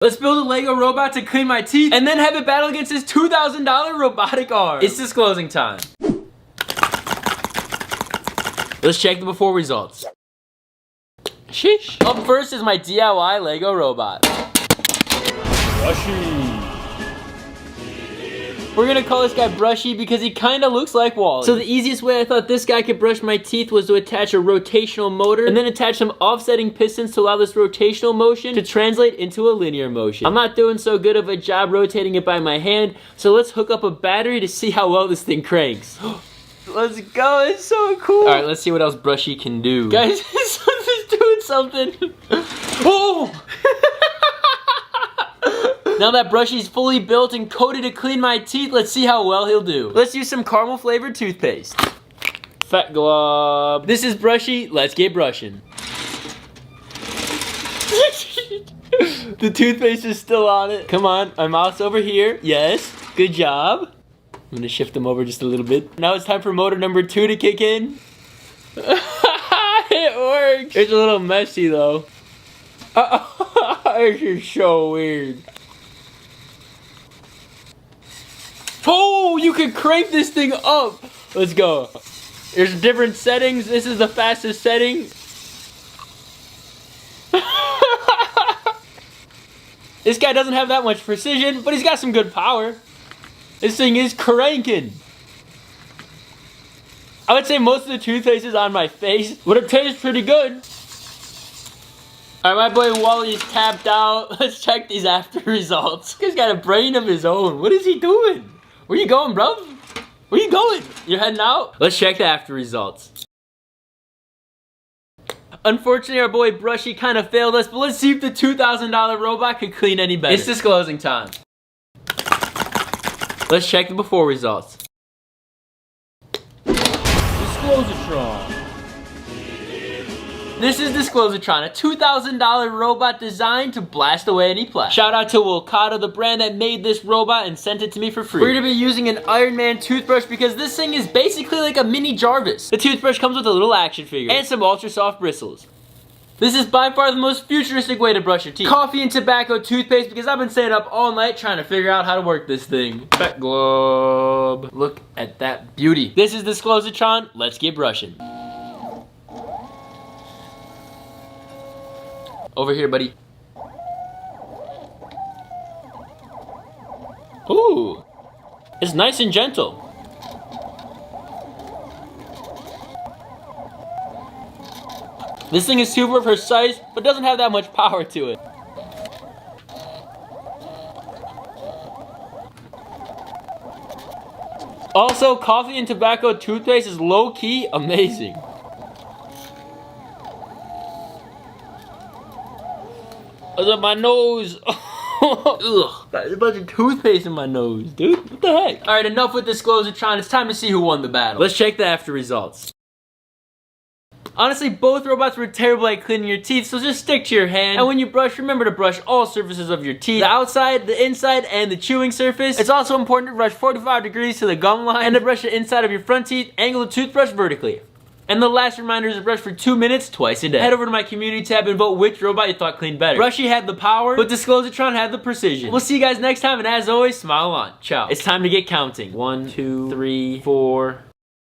Let's build a Lego robot to clean my teeth and then have it battle against this $2,000 robotic arm. It's disclosing time. Let's check the before results. Sheesh. Up first is my DIY Lego robot. Brushy. We're gonna call this guy Brushy because he kinda looks like Wally. So the easiest way I thought this guy could brush my teeth was to attach a rotational motor and then attach some offsetting pistons to allow this rotational motion to translate into a linear motion. I'm not doing so good of a job rotating it by my hand, so let's hook up a battery to see how well this thing cranks. Let's go, it's so cool. All right, let's see what else Brushy can do. Guys, this is doing something. Oh! Now that Brushy's fully built and coated to clean my teeth, let's see how well he'll do. Let's use some caramel flavored toothpaste. Fat glob. This is Brushy, let's get brushing. The toothpaste is still on it. Come on, my mouth's over here. Yes, good job. I'm gonna shift them over just a little bit. Now it's time for motor number 2 to kick in. It works. It's a little messy though. This is so weird. Oh, you can crank this thing up. Let's go. There's different settings. This is the fastest setting. This guy doesn't have that much precision, but he's got some good power. This thing is cranking. I would say most of the toothpaste is on my face, but it tastes pretty good. All right, my boy Wally's tapped out. Let's check these after results. He's got a brain of his own. What is he doing? Where you going, bro? Where you going? You're heading out? Let's check the after results. Unfortunately, our boy Brushy kind of failed us, but let's see if the $2,000 robot could clean any better. It's disclosing time. Let's check the before results. Disclosatron. This is Disclosatron, a $2,000 robot designed to blast away any plastic. Shout out to Wilcata, the brand that made this robot and sent it to me for free. We're gonna be using an Iron Man toothbrush because this thing is basically like a mini Jarvis. The toothbrush comes with a little action figure and some ultra soft bristles. This is by far the most futuristic way to brush your teeth. Coffee and tobacco toothpaste because I've been staying up all night trying to figure out how to work this thing. Fat globe. Look at that beauty. This is Disclosatron. Let's get brushing. Over here, buddy. Ooh. It's nice and gentle. This thing is super precise, but doesn't have that much power to it. Also, coffee and tobacco toothpaste is low-key amazing. What's up my nose? Ugh, there's a bunch of toothpaste in my nose, dude. What the heck? All right, enough with Disclosatron. It's time to see who won the battle. Let's check the after results. Honestly, both robots were terrible at cleaning your teeth, so just stick to your hand. And when you brush, remember to brush all surfaces of your teeth. The outside, the inside, and the chewing surface. It's also important to brush 45 degrees to the gum line. And to brush the inside of your front teeth, angle the toothbrush vertically. And the last reminder is to brush for 2 minutes twice a day. Head over to my community tab and vote which robot you thought cleaned better. Brushy had the power, but Disclosatron had the precision. We'll see you guys next time, and as always, smile on. Ciao. It's time to get counting. 1, 2, 3, 4...